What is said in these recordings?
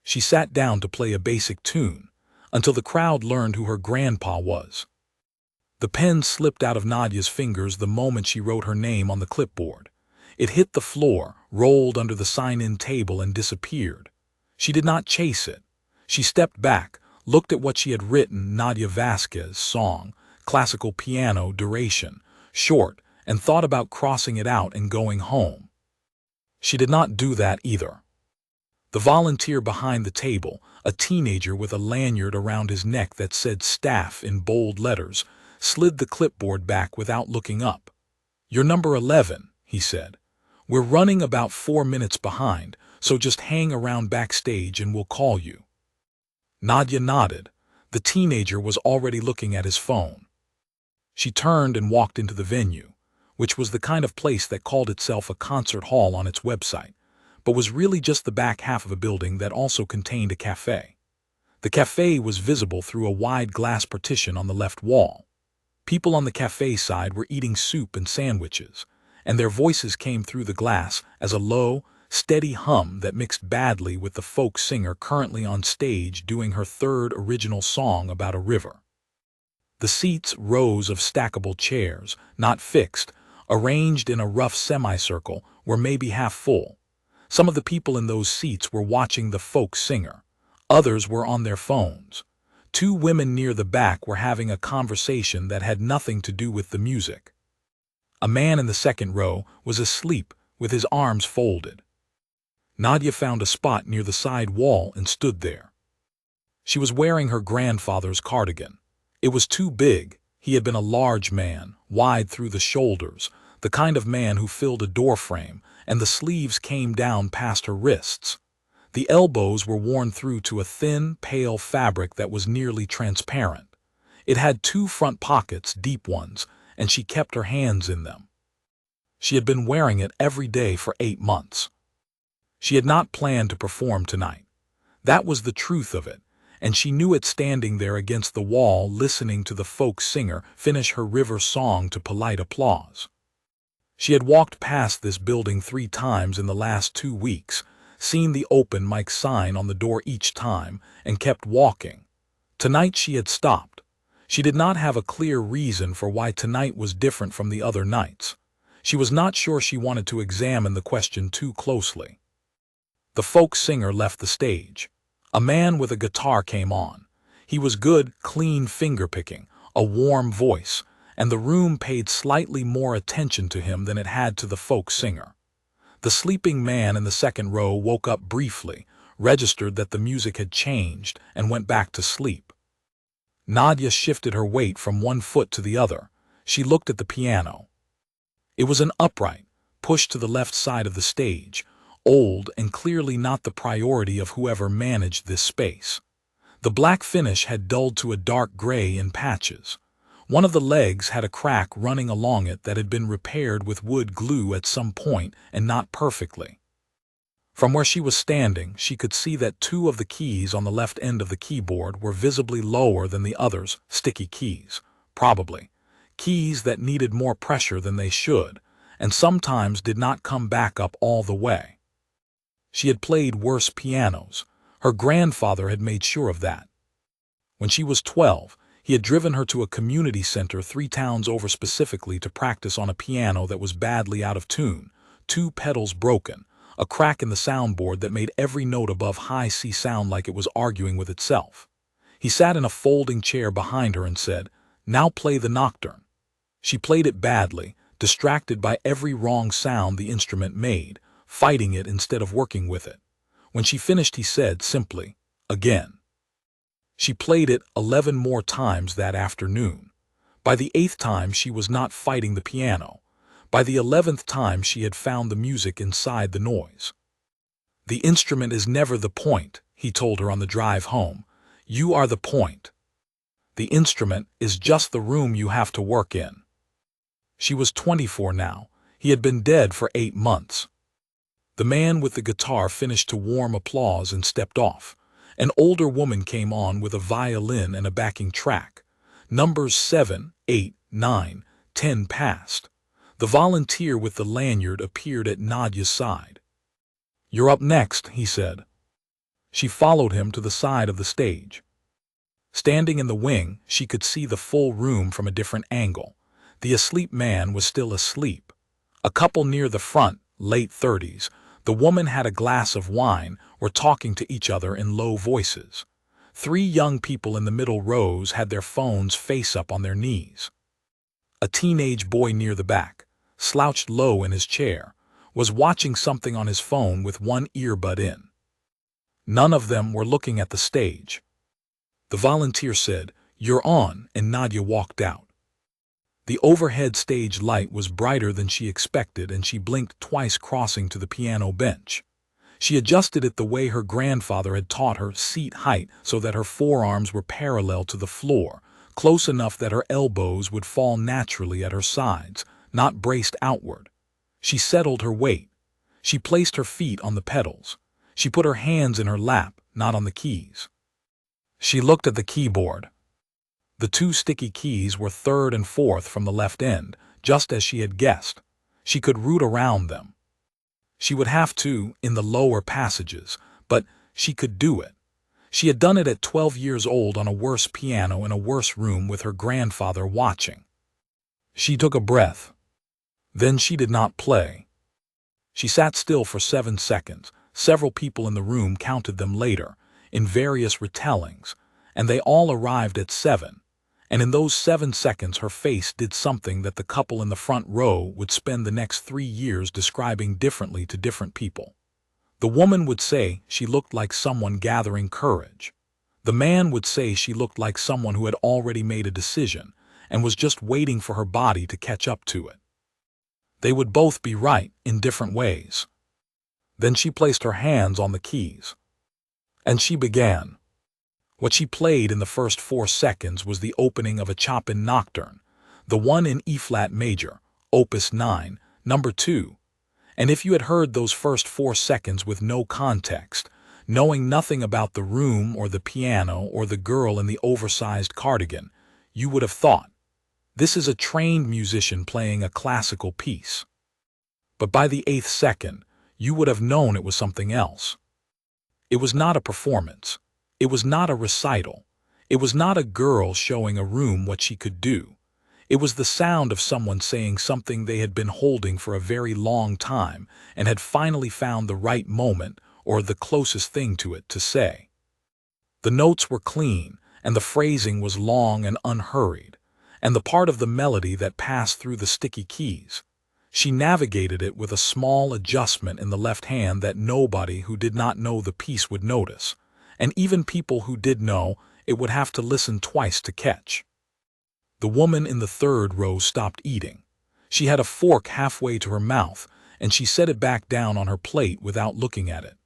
She sat down to play a basic tune, until the crowd learned who her grandpa was. The pen slipped out of Nadia's fingers the moment she wrote her name on the clipboard. It hit the floor, rolled under the sign-in table, and disappeared. She did not chase it. She stepped back, looked at what she had written: Nadia Vasquez, song, classical piano, duration, short, and thought about crossing it out and going home. She did not do that either. The volunteer behind the table, a teenager with a lanyard around his neck that said staff in bold letters, slid the clipboard back without looking up. "You're number 11, he said. "We're running about 4 minutes behind, so just hang around backstage and we'll call you." Nadia nodded. The teenager was already looking at his phone. She turned and walked into the venue, which was the kind of place that called itself a concert hall on its website, but was really just the back half of a building that also contained a cafe. The cafe was visible through a wide glass partition on the left wall. People on the cafe side were eating soup and sandwiches, and their voices came through the glass as a low, steady hum that mixed badly with the folk singer currently on stage doing her third original song about a river. The seats, rows of stackable chairs, not fixed, arranged in a rough semicircle, were maybe half full. Some of the people in those seats were watching the folk singer. Others were on their phones. 2 women near the back were having a conversation that had nothing to do with the music. A man in the second row was asleep with his arms folded. Nadia found a spot near the side wall and stood there. She was wearing her grandfather's cardigan. It was too big. He had been a large man, wide through the shoulders, the kind of man who filled a doorframe, and the sleeves came down past her wrists. The elbows were worn through to a thin, pale fabric that was nearly transparent. It had 2 front pockets, deep ones, and she kept her hands in them. She had been wearing it every day for 8 months. She had not planned to perform tonight. That was the truth of it, and she knew it standing there against the wall listening to the folk singer finish her river song to polite applause. She had walked past this building 3 times in the last 2 weeks, seen the open mic sign on the door each time, and kept walking. Tonight she had stopped. She did not have a clear reason for why tonight was different from the other nights. She was not sure she wanted to examine the question too closely. The folk singer left the stage. A man with a guitar came on. He was good, clean finger-picking, a warm voice, and the room paid slightly more attention to him than it had to the folk singer. The sleeping man in the second row woke up briefly, registered that the music had changed, and went back to sleep. Nadia shifted her weight from one foot to the other. She looked at the piano. It was an upright, pushed to the left side of the stage, old and clearly not the priority of whoever managed this space. The black finish had dulled to a dark gray in patches. One of the legs had a crack running along it that had been repaired with wood glue at some point and not perfectly. From where she was standing, she could see that 2 of the keys on the left end of the keyboard were visibly lower than the others, sticky keys, probably. Keys that needed more pressure than they should, and sometimes did not come back up all the way. She had played worse pianos. Her grandfather had made sure of that. When she was 12, he had driven her to a community center 3 towns over specifically to practice on a piano that was badly out of tune, 2 pedals broken, a crack in the soundboard that made every note above high C sound like it was arguing with itself. He sat in a folding chair behind her and said, "Now play the nocturne." She played it badly, distracted by every wrong sound the instrument made, fighting it instead of working with it. When she finished, he said simply, "Again." She played it 11 more times that afternoon. By the 8th time, she was not fighting the piano. By the 11th time, she had found the music inside the noise. "The instrument is never the point," he told her on the drive home. "You are the point. The instrument is just the room you have to work in." She was 24 now. He had been dead for 8 months. The man with the guitar finished to warm applause and stepped off. An older woman came on with a violin and a backing track. Numbers 7, 8, 9, 10 passed. The volunteer with the lanyard appeared at Nadia's side. "You're up next," he said. She followed him to the side of the stage. Standing in the wing, she could see the full room from a different angle. The asleep man was still asleep. A couple near the front, late 30s, the woman had a glass of wine, were talking to each other in low voices. 3 young people in the middle rows had their phones face up on their knees. A teenage boy near the back, slouched low in his chair, was watching something on his phone with one earbud in. None of them were looking at the stage. The volunteer said, "You're on," and Nadia walked out. The overhead stage light was brighter than she expected, and she blinked twice, crossing to the piano bench. She adjusted it the way her grandfather had taught her, seat height, so that her forearms were parallel to the floor, close enough that her elbows would fall naturally at her sides, not braced outward. She settled her weight. She placed her feet on the pedals. She put her hands in her lap, not on the keys. She looked at the keyboard. The 2 sticky keys were 3rd and 4th from the left end, just as she had guessed. She could root around them. She would have to, in the lower passages, but she could do it. She had done it at 12 years old on a worse piano in a worse room with her grandfather watching. She took a breath. Then she did not play. She sat still for 7 seconds. Several people in the room counted them later, in various retellings, and they all arrived at 7. And in those 7 seconds her face did something that the couple in the front row would spend the next 3 years describing differently to different people. The woman would say she looked like someone gathering courage. The man would say she looked like someone who had already made a decision and was just waiting for her body to catch up to it. They would both be right in different ways. Then she placed her hands on the keys. And she began. What she played in the first 4 seconds was the opening of a Chopin nocturne, the one in E-flat major, Opus 9, number 2. And if you had heard those first 4 seconds with no context, knowing nothing about the room or the piano or the girl in the oversized cardigan, you would have thought, this is a trained musician playing a classical piece. But by the 8th second, you would have known it was something else. It was not a performance. It was not a recital. It was not a girl showing a room what she could do. It was the sound of someone saying something they had been holding for a very long time and had finally found the right moment, or the closest thing to it, to say. The notes were clean, and the phrasing was long and unhurried, and the part of the melody that passed through the sticky keys. She navigated it with a small adjustment in the left hand that nobody who did not know the piece would notice, and even people who did know it would have to listen twice to catch. The woman in the 3rd row stopped eating. She had a fork halfway to her mouth, and she set it back down on her plate without looking at it.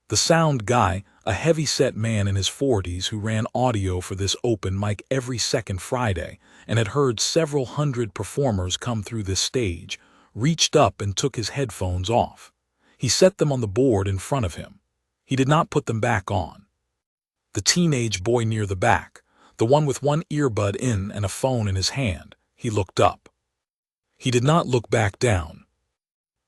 The sound guy, a heavy-set man in his 40s who ran audio for this open mic every second Friday and had heard several hundred performers come through this stage, reached up and took his headphones off. He set them on the board in front of him. He did not put them back on. The teenage boy near the back, the one with one earbud in and a phone in his hand, he looked up. He did not look back down.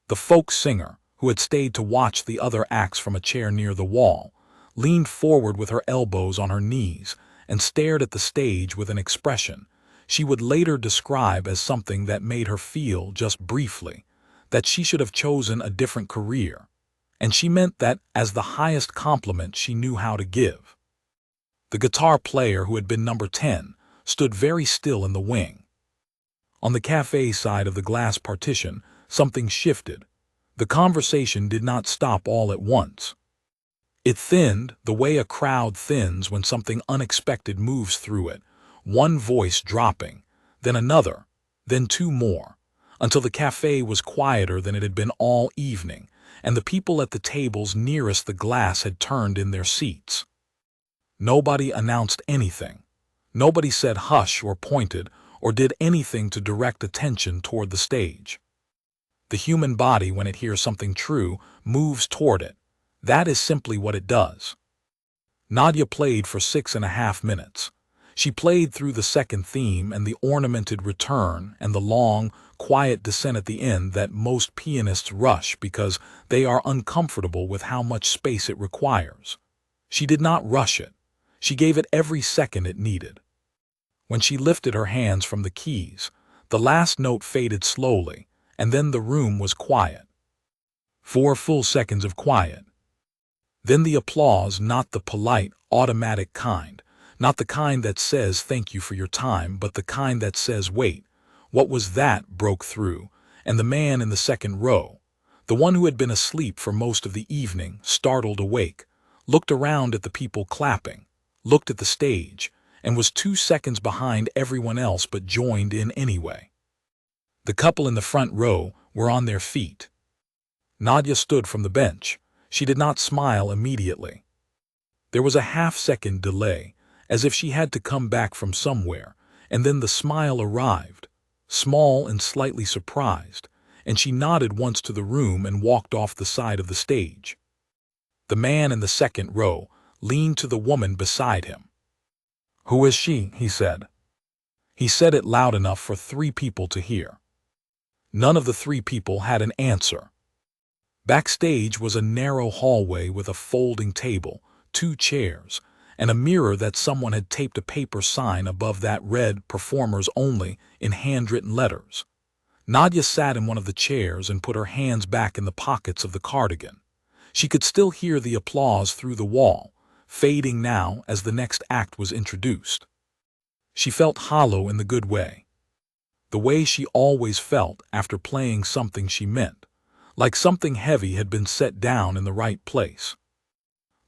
The folk singer, who had stayed to watch the other acts from a chair near the wall, leaned forward with her elbows on her knees and stared at the stage with an expression she would later describe as something that made her feel, just briefly, that she should have chosen a different career. And she meant that as the highest compliment she knew how to give. The guitar player, who had been number 10, stood very still in the wing. On the cafe side of the glass partition, something shifted. The conversation did not stop all at once. It thinned the way a crowd thins when something unexpected moves through it, one voice dropping, then another, then 2 more, until the cafe was quieter than it had been all evening, and the people at the tables nearest the glass had turned in their seats. Nobody announced anything. Nobody said hush or pointed or did anything to direct attention toward the stage. The human body, when it hears something true, moves toward it. That is simply what it does. Nadia played for 6.5 minutes. She played through the second theme and the ornamented return and the long, quiet descent at the end that most pianists rush because they are uncomfortable with how much space it requires. She did not rush it. She gave it every second it needed. When she lifted her hands from the keys, the last note faded slowly, and then the room was quiet. 4 full seconds of quiet. Then the applause, not the polite, automatic kind, not the kind that says thank you for your time, but the kind that says wait, what was that, broke through, and the man in the second row, the one who had been asleep for most of the evening, startled awake, looked around at the people clapping, looked at the stage, and was 2 seconds behind everyone else but joined in anyway. The couple in the front row were on their feet. Nadia stood from the bench. She did not smile immediately. There was a half-second delay, as if she had to come back from somewhere, and then the smile arrived, small and slightly surprised, and she nodded once to the room and walked off the side of the stage. The man in the second row leaned to the woman beside him. "Who is she?" he said. He said it loud enough for 3 people to hear. None of the 3 people had an answer. Backstage was a narrow hallway with a folding table, 2 chairs, and a mirror that someone had taped a paper sign above that read "Performers Only" in handwritten letters. Nadia sat in one of the chairs and put her hands back in the pockets of the cardigan. She could still hear the applause through the wall, fading now as the next act was introduced. She felt hollow in the good way. The way she always felt after playing something she meant, like something heavy had been set down in the right place.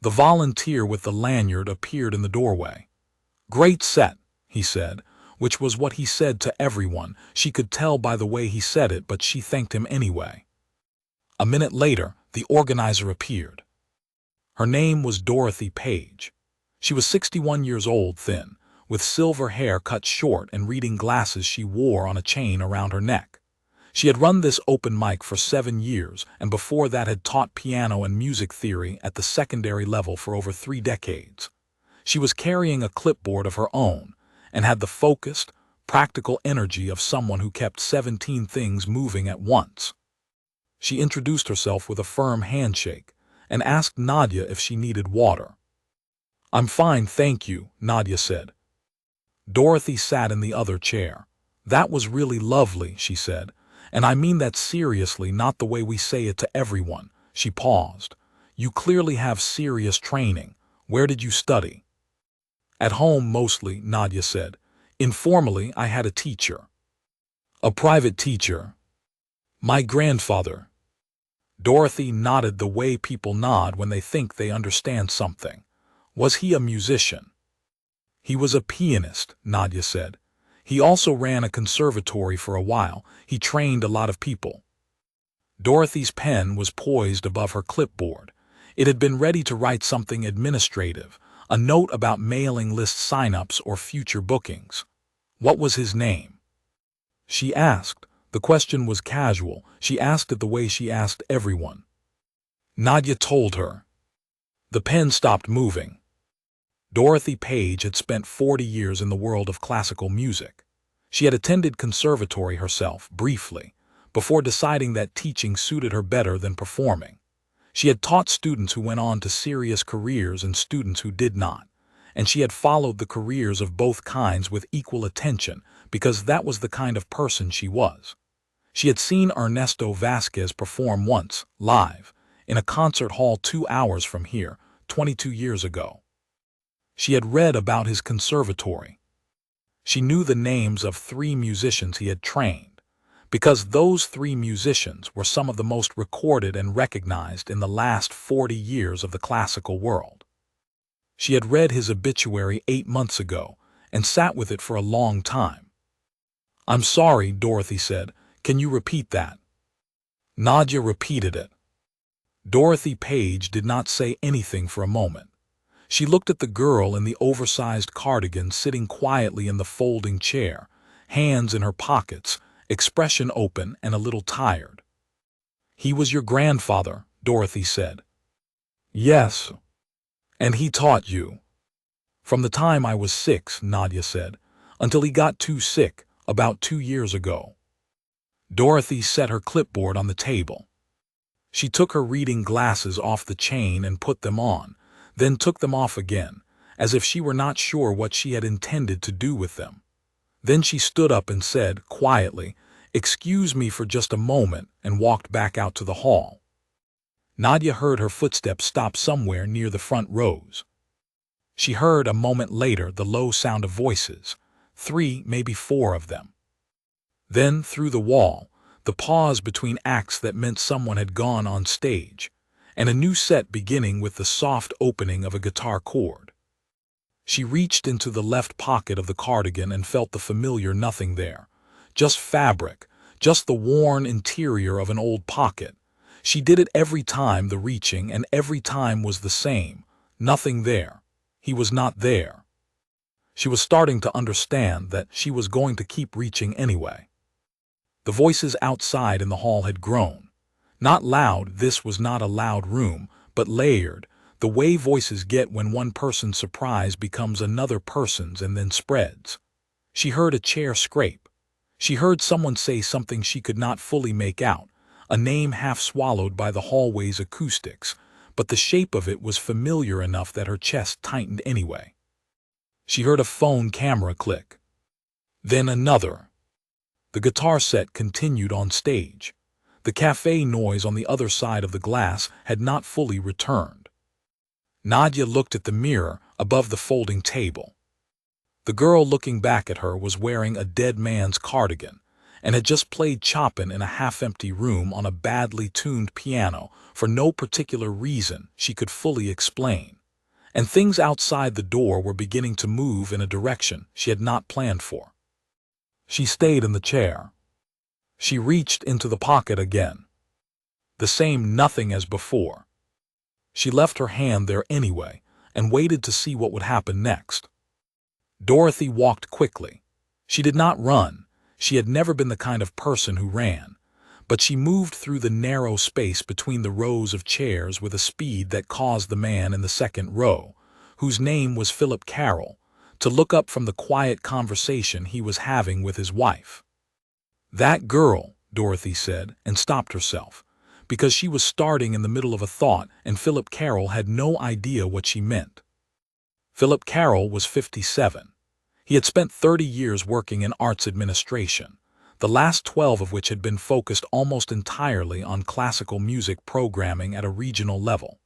The volunteer with the lanyard appeared in the doorway. "Great set," he said, which was what he said to everyone. She could tell by the way he said it, but she thanked him anyway. A minute later, the organizer appeared. Her name was Dorothy Page. She was 61 years old, thin, with silver hair cut short and reading glasses she wore on a chain around her neck. She had run this open mic for 7 years, and before that had taught piano and music theory at the secondary level for over 3 decades. She was carrying a clipboard of her own, and had the focused, practical energy of someone who kept 17 things moving at once. She introduced herself with a firm handshake, and asked Nadia if she needed water. "I'm fine, thank you," Nadia said. Dorothy sat in the other chair. "That was really lovely," she said. "And I mean that seriously, not the way we say it to everyone." She paused. "You clearly have serious training. Where did you study?" "At home mostly," Nadia said. "Informally, I had a teacher." "A private teacher?" "My grandfather." Dorothy nodded the way people nod when they think they understand something. "Was he a musician?" "He was a pianist," Nadia said. "He also ran a conservatory for a while. He trained a lot of people." Dorothy's pen was poised above her clipboard. It had been ready to write something administrative, a note about mailing list sign-ups or future bookings. "What was his name?" she asked. The question was casual. She asked it the way she asked everyone. Nadia told her. The pen stopped moving. Dorothy Page had spent 40 years in the world of classical music. She had attended conservatory herself, briefly, before deciding that teaching suited her better than performing. She had taught students who went on to serious careers and students who did not, and she had followed the careers of both kinds with equal attention because that was the kind of person she was. She had seen Ernesto Vasquez perform once, live, in a concert hall 2 hours from here, 22 years ago. She had read about his conservatory. She knew the names of 3 musicians he had trained, because those 3 musicians were some of the most recorded and recognized in the last 40 years of the classical world. She had read his obituary 8 months ago and sat with it for a long time. "I'm sorry," Dorothy said. "Can you repeat that?" Nadia repeated it. Dorothy Page did not say anything for a moment. She looked at the girl in the oversized cardigan sitting quietly in the folding chair, hands in her pockets, expression open and a little tired. "He was your grandfather," Dorothy said. "Yes. And he taught you?" "From the time I was 6, Nadia said, "until he got too sick, about 2 years ago." Dorothy set her clipboard on the table. She took her reading glasses off the chain and put them on, then took them off again, as if she were not sure what she had intended to do with them. Then she stood up and said, quietly, "Excuse me for just a moment," and walked back out to the hall. Nadia heard her footsteps stop somewhere near the front rows. She heard a moment later the low sound of voices, 3, maybe 4 of them. Then, through the wall, the pause between acts that meant someone had gone on stage, and a new set beginning with the soft opening of a guitar chord. She reached into the left pocket of the cardigan and felt the familiar nothing there. Just fabric, just the worn interior of an old pocket. She did it every time, the reaching, and every time was the same. Nothing there. He was not there. She was starting to understand that she was going to keep reaching anyway. The voices outside in the hall had grown. Not loud, this was not a loud room, but layered, the way voices get when one person's surprise becomes another person's and then spreads. She heard a chair scrape. She heard someone say something she could not fully make out, a name half swallowed by the hallway's acoustics, but the shape of it was familiar enough that her chest tightened anyway. She heard a phone camera click. Then another. The guitar set continued on stage. The cafe noise on the other side of the glass had not fully returned. Nadia looked at the mirror above the folding table. The girl looking back at her was wearing a dead man's cardigan and had just played Chopin in a half-empty room on a badly tuned piano for no particular reason she could fully explain. And things outside the door were beginning to move in a direction she had not planned for. She stayed in the chair. She reached into the pocket again. The same nothing as before. She left her hand there anyway and waited to see what would happen next. Dorothy walked quickly. She did not run. She had never been the kind of person who ran. But she moved through the narrow space between the rows of chairs with a speed that caused the man in the second row, whose name was Philip Carroll, to look up from the quiet conversation he was having with his wife. "That girl," Dorothy said, and stopped herself, because she was starting in the middle of a thought and Philip Carroll had no idea what she meant. Philip Carroll was 57. He had spent 30 years working in arts administration, the last 12 of which had been focused almost entirely on classical music programming at a regional level.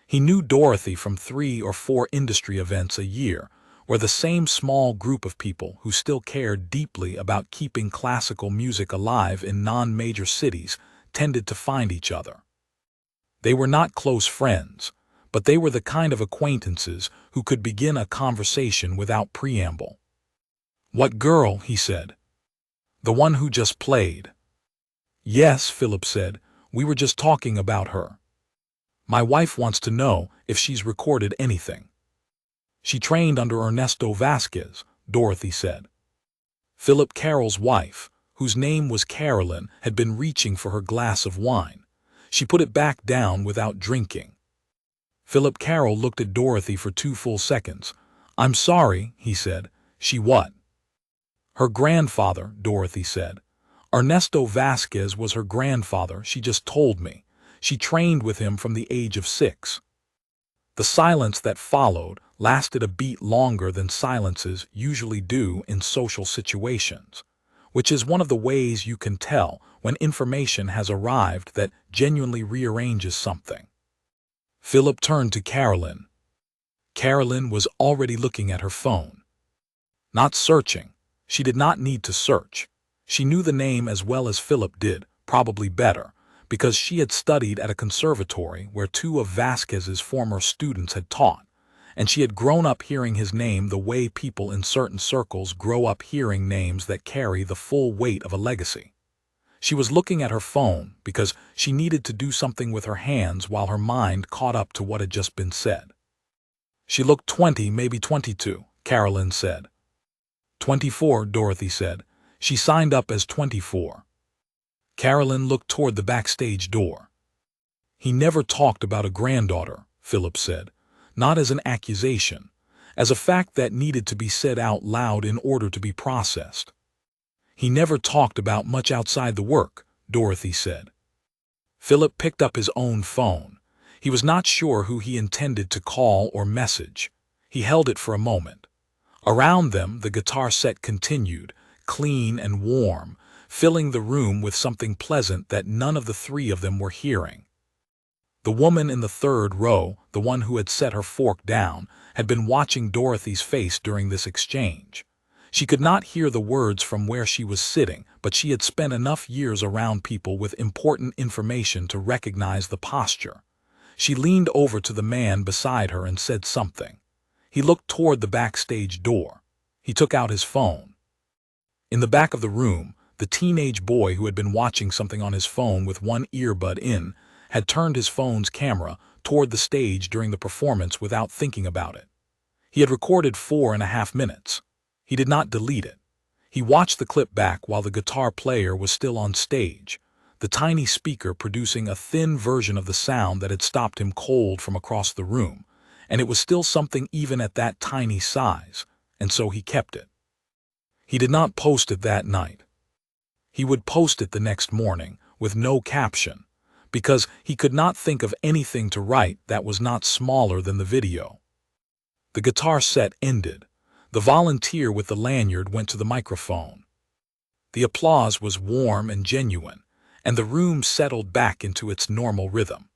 He knew Dorothy from 3 or 4 industry events a year, where the same small group of people who still cared deeply about keeping classical music alive in non-major cities tended to find each other. They were not close friends, but they were the kind of acquaintances who could begin a conversation without preamble. "What girl?" he said. "The one who just played." "Yes," Philip said, "we were just talking about her. My wife wants to know if she's recorded anything." "She trained under Ernesto Vasquez," Dorothy said. Philip Carroll's wife, whose name was Carolyn, had been reaching for her glass of wine. She put it back down without drinking. Philip Carroll looked at Dorothy for 2 full seconds. "I'm sorry," he said. "She what?" "Her grandfather," Dorothy said. "Ernesto Vasquez was her grandfather, she just told me. She trained with him from the age of 6. The silence that followed lasted a beat longer than silences usually do in social situations, which is one of the ways you can tell when information has arrived that genuinely rearranges something. Philip turned to Carolyn. Carolyn was already looking at her phone. Not searching. She did not need to search. She knew the name as well as Philip did, probably better, because she had studied at a conservatory where 2 of Vasquez's former students had taught, and she had grown up hearing his name the way people in certain circles grow up hearing names that carry the full weight of a legacy. She was looking at her phone because she needed to do something with her hands while her mind caught up to what had just been said. "She looked 20, maybe 22, Carolyn said. 24, Dorothy said. "She signed up as 24. Carolyn looked toward the backstage door. "He never talked about a granddaughter," Philip said, not as an accusation, as a fact that needed to be said out loud in order to be processed. "He never talked about much outside the work," Dorothy said. Philip picked up his own phone. He was not sure who he intended to call or message. He held it for a moment. Around them, the guitar set continued, clean and warm, filling the room with something pleasant that none of the three of them were hearing. The woman in the third row, the one who had set her fork down, had been watching Dorothy's face during this exchange. She could not hear the words from where she was sitting, but she had spent enough years around people with important information to recognize the posture. She leaned over to the man beside her and said something. He looked toward the backstage door. He took out his phone. In the back of the room, the teenage boy who had been watching something on his phone with one earbud in had turned his phone's camera toward the stage during the performance without thinking about it. He had recorded 4.5 minutes. He did not delete it. He watched the clip back while the guitar player was still on stage, the tiny speaker producing a thin version of the sound that had stopped him cold from across the room, and it was still something even at that tiny size, and so he kept it. He did not post it that night. He would post it the next morning, with no caption, because he could not think of anything to write that was not smaller than the video. The guitar set ended. The volunteer with the lanyard went to the microphone. The applause was warm and genuine, and the room settled back into its normal rhythm.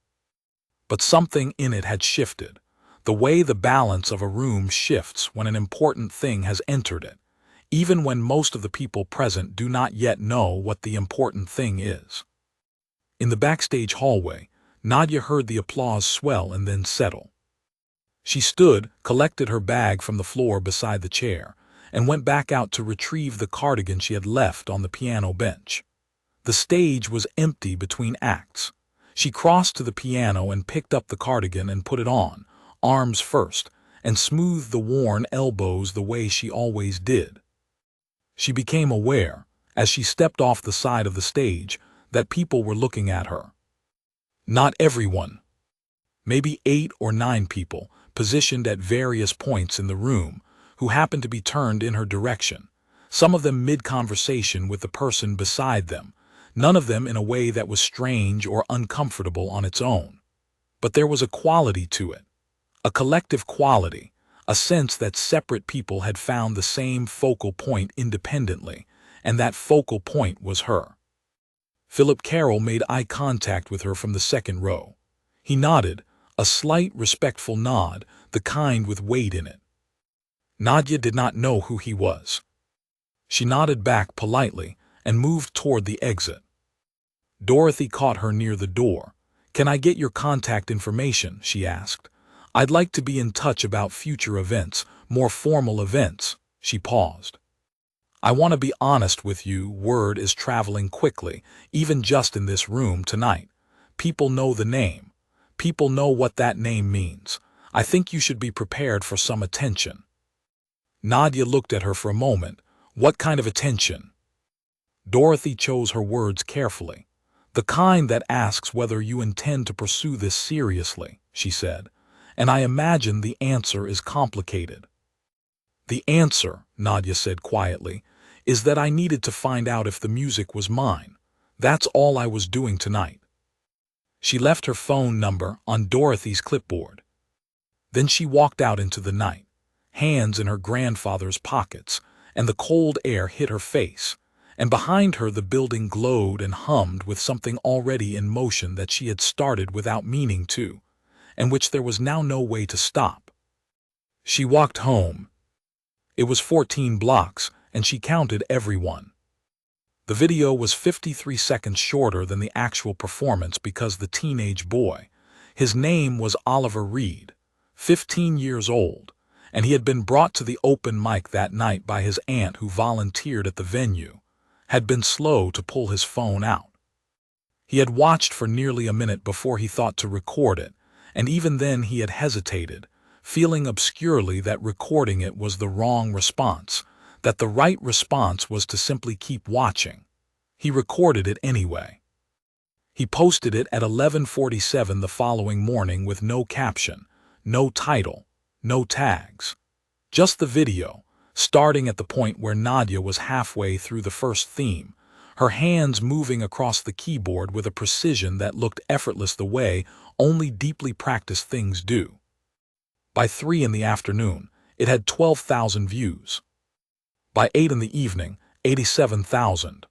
But something in it had shifted, the way the balance of a room shifts when an important thing has entered it, even when most of the people present do not yet know what the important thing is. In the backstage hallway, Nadia heard the applause swell and then settle. She stood, collected her bag from the floor beside the chair, and went back out to retrieve the cardigan she had left on the piano bench. The stage was empty between acts. She crossed to the piano and picked up the cardigan and put it on, arms first, and smoothed the worn elbows the way she always did. She became aware, as she stepped off the side of the stage, that people were looking at her. Not everyone. Maybe 8 or 9 people, positioned at various points in the room, who happened to be turned in her direction, some of them mid-conversation with the person beside them, none of them in a way that was strange or uncomfortable on its own. But there was a quality to it, a collective quality, a sense that separate people had found the same focal point independently, and that focal point was her. Philip Carroll made eye contact with her from the second row. He nodded, a slight, respectful nod, the kind with weight in it. Nadia did not know who he was. She nodded back politely and moved toward the exit. Dorothy caught her near the door. "Can I get your contact information?" she asked. "I'd like to be in touch about future events, more formal events." She paused. "I want to be honest with you, word is traveling quickly, even just in this room tonight. People know the name. People know what that name means. I think you should be prepared for some attention." Nadia looked at her for a moment. "What kind of attention?" Dorothy chose her words carefully. "The kind that asks whether you intend to pursue this seriously," she said, "and I imagine the answer is complicated." "The answer," Nadia said quietly, "is that I needed to find out if the music was mine. That's all I was doing tonight." She left her phone number on Dorothy's clipboard. Then she walked out into the night, hands in her grandfather's pockets, and the cold air hit her face, and behind her the building glowed and hummed with something already in motion that she had started without meaning to, and which there was now no way to stop. She walked home. It was 14 blocks, and she counted every one. The video was 53 seconds shorter than the actual performance because the teenage boy, his name was Oliver Reed, 15 years old, and he had been brought to the open mic that night by his aunt who volunteered at the venue, had been slow to pull his phone out. He had watched for nearly a minute before he thought to record it, and even then he had hesitated, feeling obscurely that recording it was the wrong response, that the right response was to simply keep watching. He recorded it anyway. He posted it at 11:47 the following morning with no caption, no title, no tags. Just the video, starting at the point where Nadia was halfway through the first theme, her hands moving across the keyboard with a precision that looked effortless the way only deeply practiced things do. By 3 in the afternoon, it had 12,000 views. By 8 in the evening, 87,000.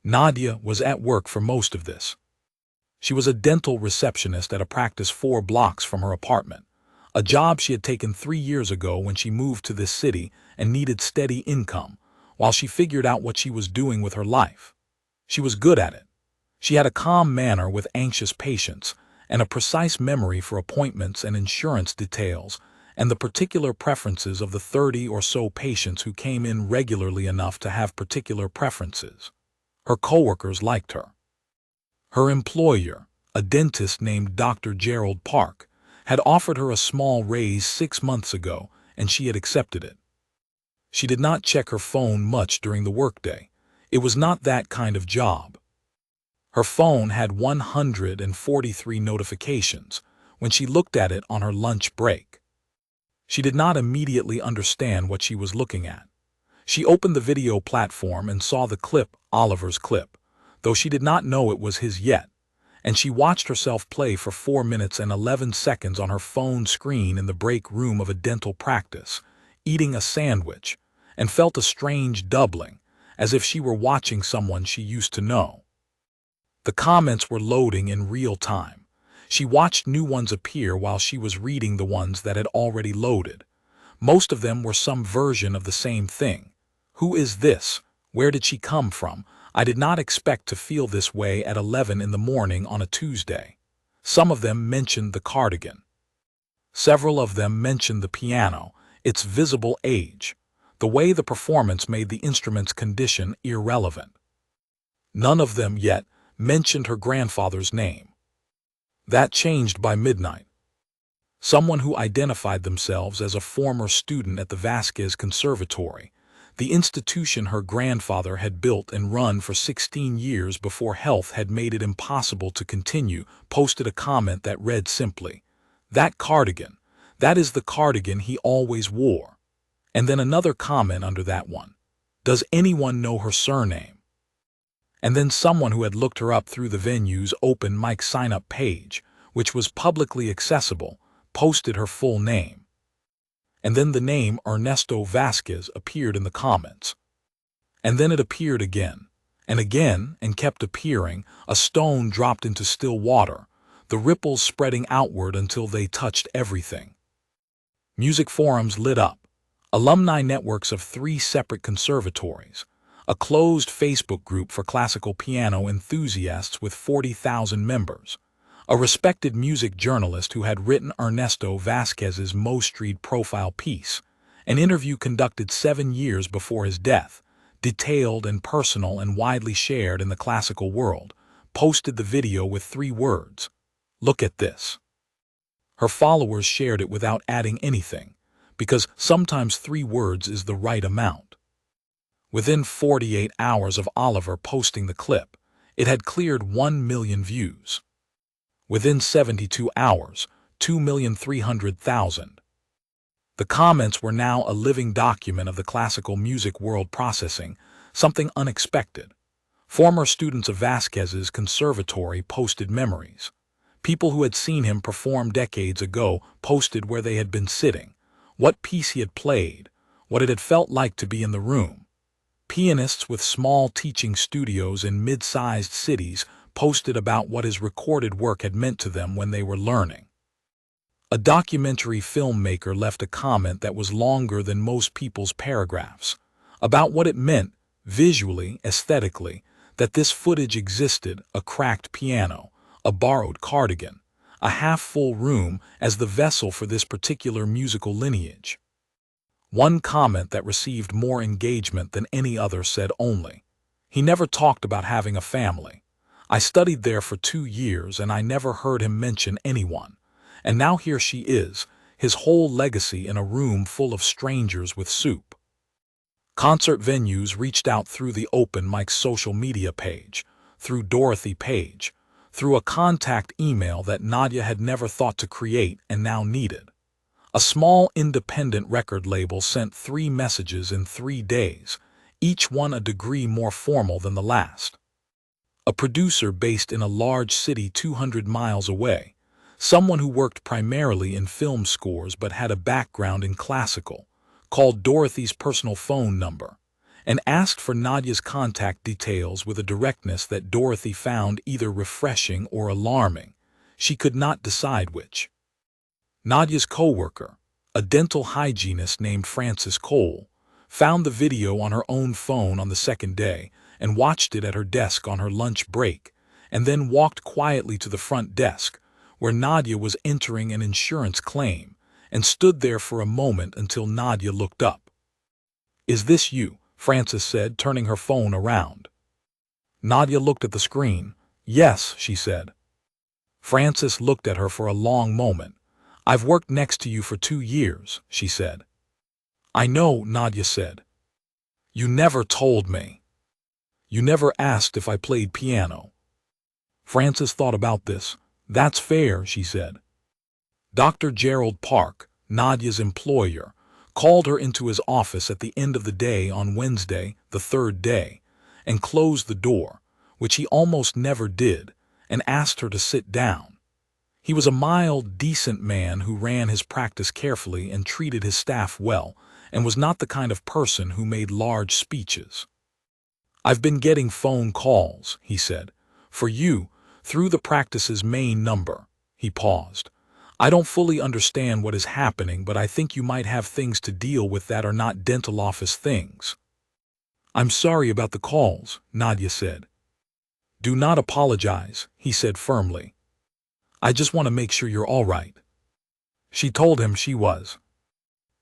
Nadia was at work for most of this. She was a dental receptionist at a practice 4 blocks from her apartment, a job she had taken 3 years ago when she moved to this city and needed steady income, while she figured out what she was doing with her life. She was good at it. She had a calm manner with anxious patients, and a precise memory for appointments and insurance details, and the particular preferences of the 30 or so patients who came in regularly enough to have particular preferences. Her coworkers liked her. Her employer, a dentist named Dr. Gerald Park, had offered her a small raise 6 months ago, and she had accepted it. She did not check her phone much during the workday. It was not that kind of job. Her phone had 143 notifications when she looked at it on her lunch break. She did not immediately understand what she was looking at. She opened the video platform and saw the clip, Oliver's clip, though she did not know it was his yet, and she watched herself play for 4 minutes and 11 seconds on her phone screen in the break room of a dental practice, eating a sandwich, and felt a strange doubling, as if she were watching someone she used to know. The comments were loading in real time. She watched new ones appear while she was reading the ones that had already loaded. Most of them were some version of the same thing. Who is this? Where did she come from? I did not expect to feel this way at 11 in the morning on a Tuesday. Some of them mentioned the cardigan. Several of them mentioned the piano, its visible age, the way the performance made the instrument's condition irrelevant. None of them yet mentioned her grandfather's name. That changed by midnight. Someone who identified themselves as a former student at the Vasquez Conservatory, the institution her grandfather had built and run for 16 years before health had made it impossible to continue, posted a comment that read simply, "That cardigan, that is the cardigan he always wore." And then another comment under that one, "Does anyone know her surname?" And then someone who had looked her up through the venue's open mic sign-up page, which was publicly accessible, posted her full name. And then the name Ernesto Vasquez appeared in the comments. And then it appeared again, and kept appearing. A stone dropped into still water, the ripples spreading outward until they touched everything. Music forums lit up. Alumni networks of 3 separate conservatories, a closed Facebook group for classical piano enthusiasts with 40,000 members, a respected music journalist who had written Ernesto Vasquez's most read profile piece, an interview conducted 7 years before his death, detailed and personal and widely shared in the classical world, posted the video with 3 words, "Look at this." Her followers shared it without adding anything, because sometimes 3 words is the right amount. Within 48 hours of Oliver posting the clip, it had cleared 1 million views. Within 72 hours, 2,300,000. The comments were now a living document of the classical music world processing, something unexpected. Former students of Vasquez's conservatory posted memories. People who had seen him perform decades ago posted where they had been sitting, what piece he had played, what it had felt like to be in the room. Pianists with small teaching studios in mid-sized cities posted about what his recorded work had meant to them when they were learning. A documentary filmmaker left a comment that was longer than most people's paragraphs, about what it meant, visually, aesthetically, that this footage existed, a cracked piano, a borrowed cardigan, a half-full room as the vessel for this particular musical lineage. One comment that received more engagement than any other said only, "He never talked about having a family. I studied there for 2 years and I never heard him mention anyone. And now here she is, his whole legacy in a room full of strangers with soup." Concert venues reached out through the Open Mic social media page, through Dorothy Page, through a contact email that Nadia had never thought to create and now needed. A small independent record label sent 3 messages in 3 days, each one a degree more formal than the last. A producer based in a large city 200 miles away, someone who worked primarily in film scores but had a background in classical, called Dorothy's personal phone number and asked for Nadia's contact details with a directness that Dorothy found either refreshing or alarming. She could not decide which. Nadia's co-worker, a dental hygienist named Frances Cole, found the video on her own phone on the second day and watched it at her desk on her lunch break, and then walked quietly to the front desk, where Nadia was entering an insurance claim, and stood there for a moment until Nadia looked up. "Is this you?" Frances said, turning her phone around. Nadia looked at the screen. "Yes," she said. Frances looked at her for a long moment. "I've worked next to you for 2 years," she said. "I know," Nadia said. "You never told me. You never asked if I played piano." Frances thought about this. "That's fair," she said. Dr. Gerald Park, Nadia's employer, called her into his office at the end of the day on Wednesday, the third day, and closed the door, which he almost never did, and asked her to sit down. He was a mild, decent man who ran his practice carefully and treated his staff well, and was not the kind of person who made large speeches. "I've been getting phone calls," he said, "for you, through the practice's main number." He paused. "I don't fully understand what is happening, but I think you might have things to deal with that are not dental office things." "I'm sorry about the calls," Nadia said. "Do not apologize," he said firmly. "I just want to make sure you're all right." She told him she was.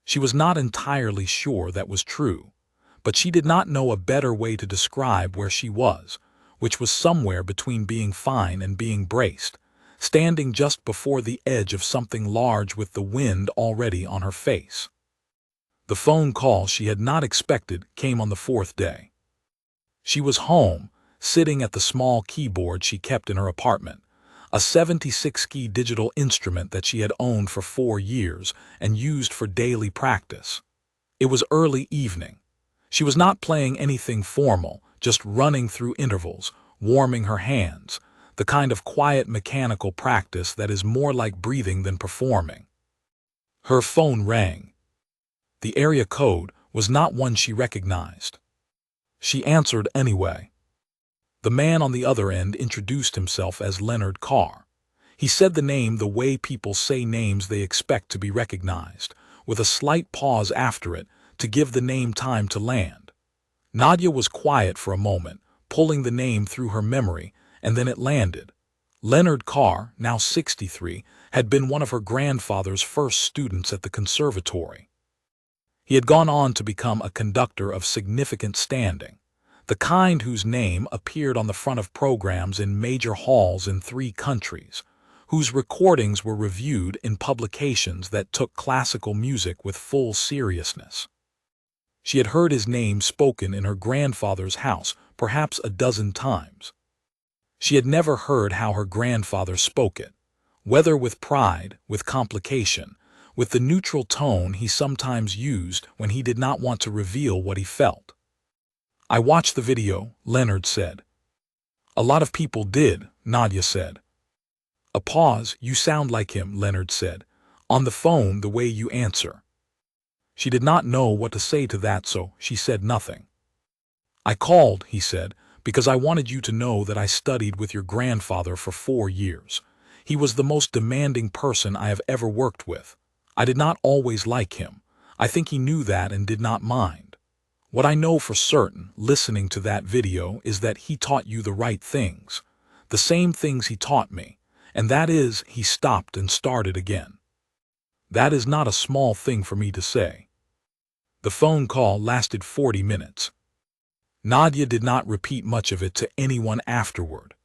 She was not entirely sure that was true, but she did not know a better way to describe where she was, which was somewhere between being fine and being braced, standing just before the edge of something large with the wind already on her face. The phone call she had not expected came on the fourth day. She was home, sitting at the small keyboard she kept in her apartment, a 76-key digital instrument that she had owned for 4 years and used for daily practice. It was early evening. She was not playing anything formal, just running through intervals, warming her hands, the kind of quiet mechanical practice that is more like breathing than performing. Her phone rang. The area code was not one she recognized. She answered anyway. The man on the other end introduced himself as Leonard Carr. He said the name the way people say names they expect to be recognized, with a slight pause after it to give the name time to land. Nadia was quiet for a moment, pulling the name through her memory, and then it landed. Leonard Carr, now 63, had been one of her grandfather's first students at the conservatory. He had gone on to become a conductor of significant standing, the kind whose name appeared on the front of programs in major halls in 3 countries, whose recordings were reviewed in publications that took classical music with full seriousness. She had heard his name spoken in her grandfather's house perhaps a dozen times. She had never heard how her grandfather spoke it, whether with pride, with complication, with the neutral tone he sometimes used when he did not want to reveal what he felt. "I watched the video," Leonard said. "A lot of people did," Nadia said. A pause. "You sound like him," Leonard said. "On the phone, the way you answer." She did not know what to say to that, so she said nothing. "I called," he said, "because I wanted you to know that I studied with your grandfather for 4 years. He was the most demanding person I have ever worked with. I did not always like him. I think he knew that and did not mind. What I know for certain, listening to that video, is that he taught you the right things, the same things he taught me, and that is, he stopped and started again. That is not a small thing for me to say." The phone call lasted 40 minutes. Nadia did not repeat much of it to anyone afterward,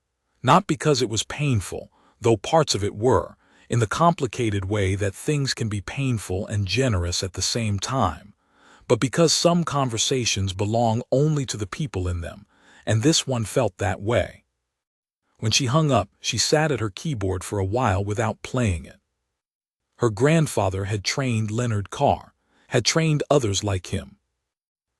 not because it was painful, though parts of it were, in the complicated way that things can be painful and generous at the same time, but because some conversations belong only to the people in them, and this one felt that way. When she hung up, she sat at her keyboard for a while without playing it. Her grandfather had trained Leonard Carr, had trained others like him.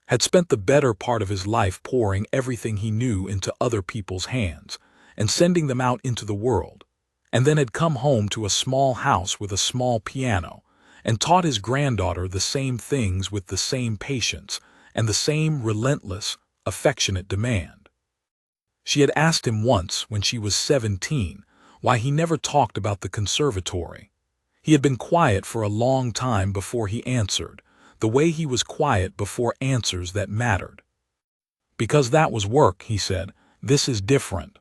had spent the better part of his life pouring everything he knew into other people's hands and sending them out into the world, and then had come home to a small house with a small piano and taught his granddaughter the same things with the same patience and the same relentless, affectionate demand. She had asked him once, when she was 17, why he never talked about the conservatory. He had been quiet for a long time before he answered, the way he was quiet before answers that mattered. Because that was work, he said. This is different.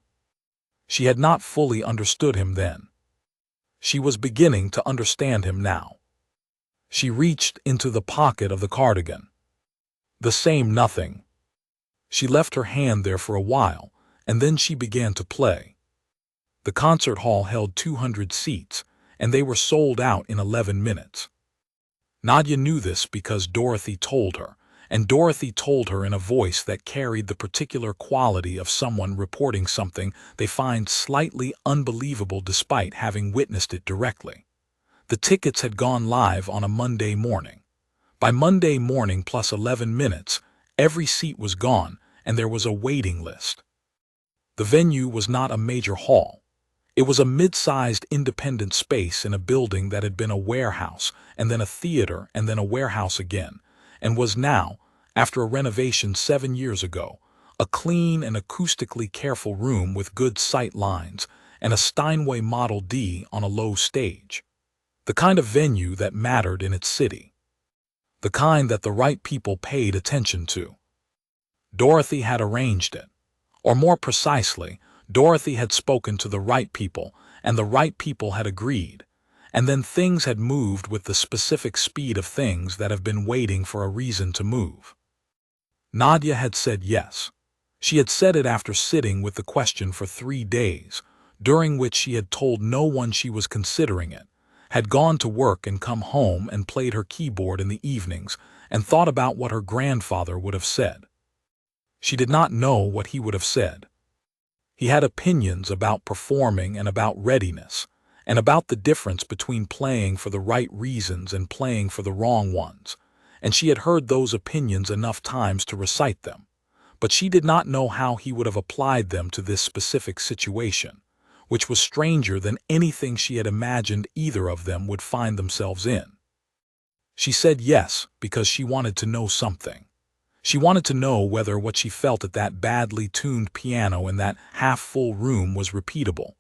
She had not fully understood him then. She was beginning to understand him now. She reached into the pocket of the cardigan. The same nothing. She left her hand there for a while, and then she began to play. The concert hall held 200 seats, and they were sold out in 11 minutes. Nadia knew this because Dorothy told her, and Dorothy told her in a voice that carried the particular quality of someone reporting something they find slightly unbelievable despite having witnessed it directly. The tickets had gone live on a Monday morning. By Monday morning plus 11 minutes, every seat was gone and there was a waiting list. The venue was not a major hall. It was a mid-sized independent space in a building that had been a warehouse and then a theater and then a warehouse again, and was now, after a renovation 7 years ago, a clean and acoustically careful room with good sight lines and a Steinway Model D on a low stage. The kind of venue that mattered in its city. The kind that the right people paid attention to. Dorothy had arranged it. Or more precisely, Dorothy had spoken to the right people, and the right people had agreed, and then things had moved with the specific speed of things that have been waiting for a reason to move. Nadia had said yes. She had said it after sitting with the question for 3 days, during which she had told no one she was considering it, had gone to work and come home and played her keyboard in the evenings and thought about what her grandfather would have said. She did not know what he would have said. He had opinions about performing and about readiness, and about the difference between playing for the right reasons and playing for the wrong ones, and she had heard those opinions enough times to recite them, but she did not know how he would have applied them to this specific situation, which was stranger than anything she had imagined either of them would find themselves in. She said yes because she wanted to know something. She wanted to know whether what she felt at that badly tuned piano in that half-full room was repeatable,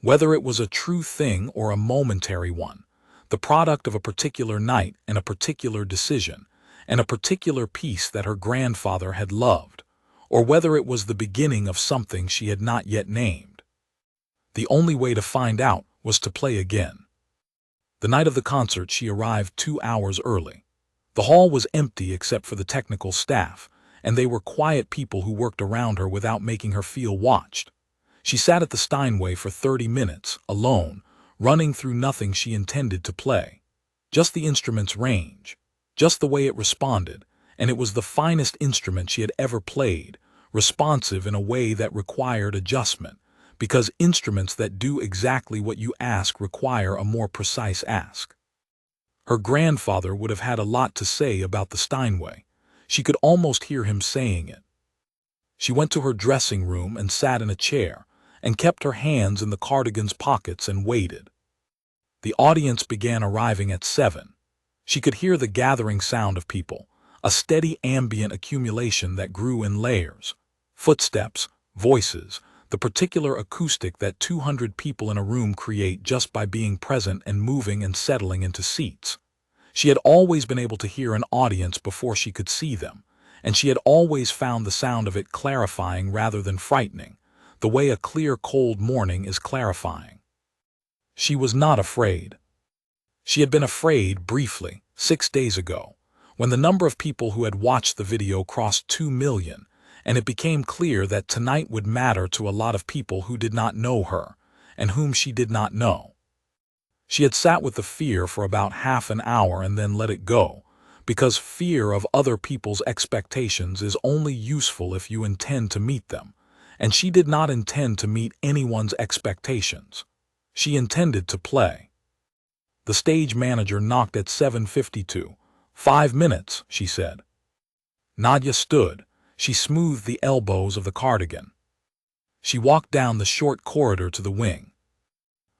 whether it was a true thing or a momentary one, the product of a particular night and a particular decision, and a particular piece that her grandfather had loved, or whether it was the beginning of something she had not yet named. The only way to find out was to play again. The night of the concert she arrived 2 hours early. The hall was empty except for the technical staff, and they were quiet people who worked around her without making her feel watched. She sat at the Steinway for 30 minutes, alone, running through nothing she intended to play. Just the instrument's range, just the way it responded, and it was the finest instrument she had ever played, responsive in a way that required adjustment, because instruments that do exactly what you ask require a more precise ask. Her grandfather would have had a lot to say about the Steinway. She could almost hear him saying it. She went to her dressing room and sat in a chair, and kept her hands in the cardigan's pockets and waited. The audience began arriving at 7. She could hear the gathering sound of people, a steady ambient accumulation that grew in layers. Footsteps, voices, the particular acoustic that 200 people in a room create just by being present and moving and settling into seats. She had always been able to hear an audience before she could see them, and she had always found the sound of it clarifying rather than frightening, the way a clear cold morning is clarifying. She was not afraid. She had been afraid briefly, 6 days ago, when the number of people who had watched the video crossed 2 million, and it became clear that tonight would matter to a lot of people who did not know her, and whom she did not know. She had sat with the fear for about half an hour and then let it go, because fear of other people's expectations is only useful if you intend to meet them, and she did not intend to meet anyone's expectations. She intended to play. The stage manager knocked at 7:52. 5 minutes, she said. Nadia stood. She smoothed the elbows of the cardigan. She walked down the short corridor to the wing.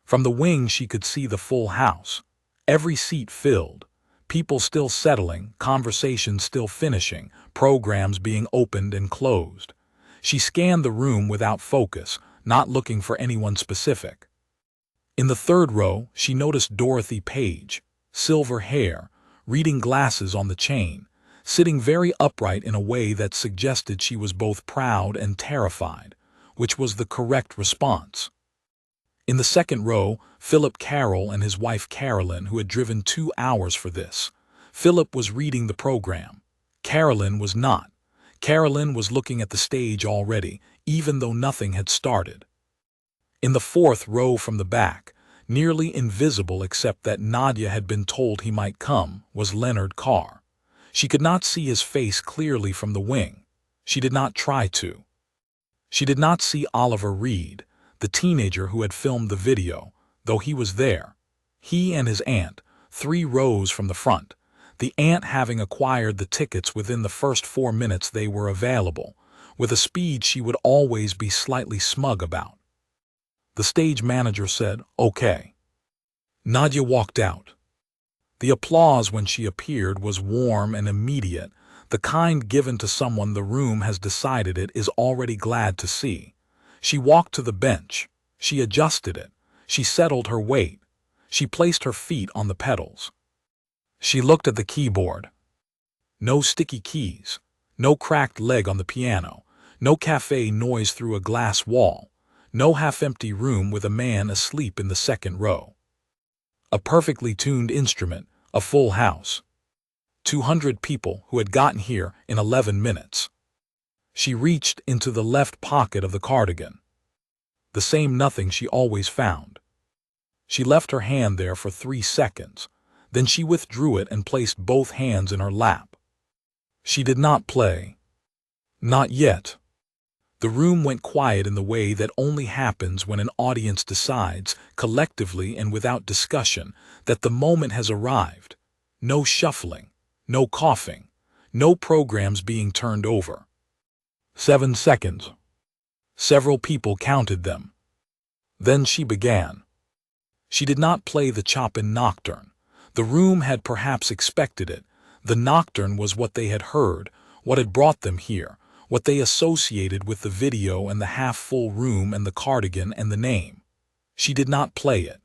From the wing she could see the full house. Every seat filled. People still settling, conversations still finishing, programs being opened and closed. She scanned the room without focus, not looking for anyone specific. In the third row, she noticed Dorothy Page, silver hair, reading glasses on the chain, sitting very upright in a way that suggested she was both proud and terrified, which was the correct response. In the second row, Philip Carroll and his wife Carolyn, who had driven 2 hours for this. Philip was reading the program. Carolyn was not. Carolyn was looking at the stage already, even though nothing had started. In the fourth row from the back, nearly invisible except that Nadia had been told he might come, was Leonard Carr. She could not see his face clearly from the wing. She did not try to. She did not see Oliver Reed, the teenager who had filmed the video, though he was there. He and his aunt, 3 rows from the front, the aunt having acquired the tickets within the first 4 minutes they were available, with a speed she would always be slightly smug about. The stage manager said, "Okay." Nadia walked out. The applause when she appeared was warm and immediate, the kind given to someone the room has decided it is already glad to see. She walked to the bench. She adjusted it. She settled her weight. She placed her feet on the pedals. She looked at the keyboard. No sticky keys. No cracked leg on the piano. No cafe noise through a glass wall. No half-empty room with a man asleep in the second row. A perfectly tuned instrument, a full house. 200 people who had gotten here in 11 minutes. She reached into the left pocket of the cardigan. The same nothing she always found. She left her hand there for 3 seconds. Then she withdrew it and placed both hands in her lap. She did not play. Not yet. The room went quiet in the way that only happens when an audience decides, collectively and without discussion, that the moment has arrived. No shuffling, no coughing, no programs being turned over. 7 seconds. Several people counted them. Then she began. She did not play the Chopin Nocturne. The room had perhaps expected it. The Nocturne was what they had heard, what had brought them here, what they associated with the video and the half-full room and the cardigan and the name. She did not play it.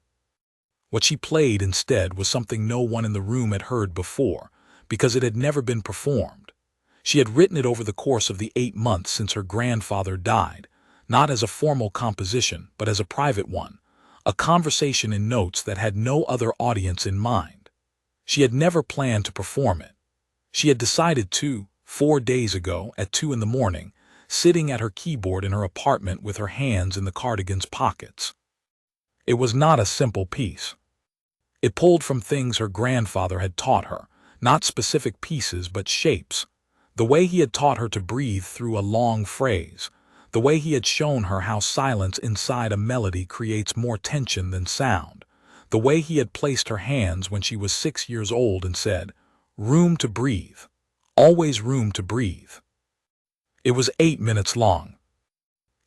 What she played instead was something no one in the room had heard before, because it had never been performed. She had written it over the course of the 8 months since her grandfather died, not as a formal composition, but as a private one, a conversation in notes that had no other audience in mind. She had never planned to perform it. She had decided to, 4 days ago at 2 in the morning, sitting at her keyboard in her apartment with her hands in the cardigan's pockets. It was not a simple piece. It pulled from things her grandfather had taught her, not specific pieces but shapes, the way he had taught her to breathe through a long phrase, the way he had shown her how silence inside a melody creates more tension than sound, the way he had placed her hands when she was 6 years old and said, "Room to breathe. Always room to breathe." It was 8 minutes long.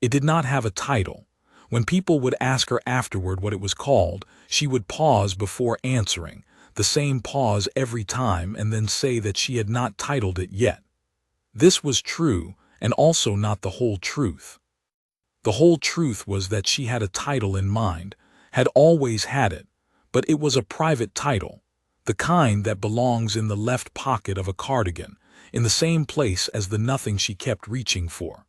It did not have a title. When people would ask her afterward what it was called, she would pause before answering, the same pause every time, and then say that she had not titled it yet. This was true, and also not the whole truth. The whole truth was that she had a title in mind, had always had it, but it was a private title, the kind that belongs in the left pocket of a cardigan, in the same place as the nothing she kept reaching for.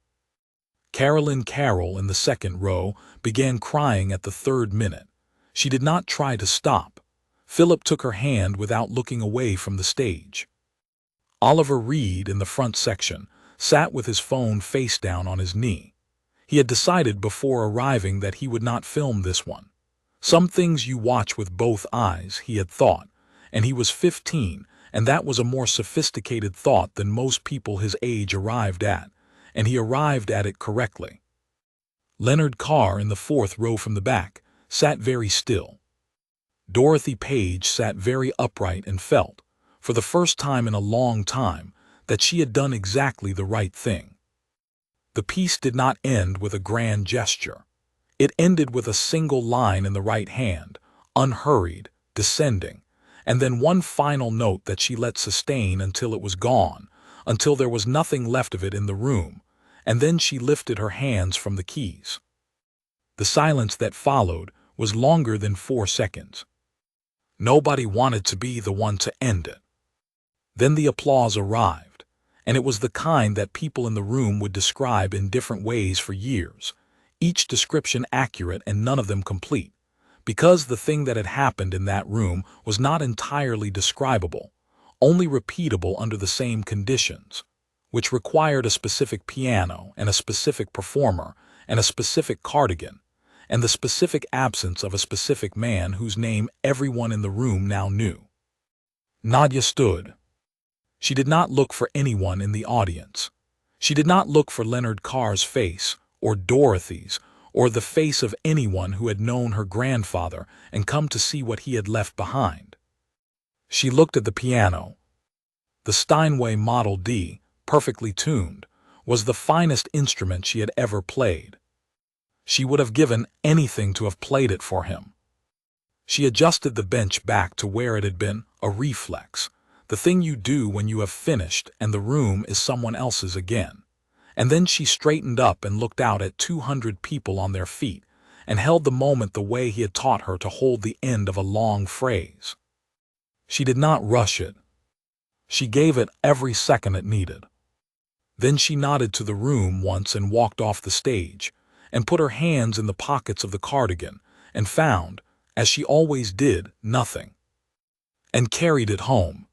Carolyn Carroll in the second row began crying at the 3rd minute. She did not try to stop. Philip took her hand without looking away from the stage. Oliver Reed in the front section sat with his phone face down on his knee. He had decided before arriving that he would not film this one. Some things you watch with both eyes, he had thought, and he was 15, and that was a more sophisticated thought than most people his age arrived at, and he arrived at it correctly. Leonard Carr in the 4th row from the back sat very still. Dorothy Page sat very upright and felt, for the first time in a long time, that she had done exactly the right thing. The piece did not end with a grand gesture. It ended with a single line in the right hand, unhurried, descending, and then one final note that she let sustain until it was gone, until there was nothing left of it in the room, and then she lifted her hands from the keys. The silence that followed was longer than 4 seconds. Nobody wanted to be the one to end it. Then the applause arrived, and it was the kind that people in the room would describe in different ways for years, each description accurate and none of them complete, because the thing that had happened in that room was not entirely describable, only repeatable under the same conditions, which required a specific piano and a specific performer and a specific cardigan, and the specific absence of a specific man whose name everyone in the room now knew. Nadia stood. She did not look for anyone in the audience. She did not look for Leonard Carr's face, or Dorothy's, or the face of anyone who had known her grandfather and come to see what he had left behind. She looked at the piano. The Steinway Model D, perfectly tuned, was the finest instrument she had ever played. She would have given anything to have played it for him. She adjusted the bench back to where it had been, a reflex, the thing you do when you have finished and the room is someone else's again. And then she straightened up and looked out at 200 people on their feet and held the moment the way he had taught her to hold the end of a long phrase. She did not rush it. She gave it every second it needed. Then she nodded to the room once and walked off the stage, and put her hands in the pockets of the cardigan, and found, as she always did, nothing. And carried it home,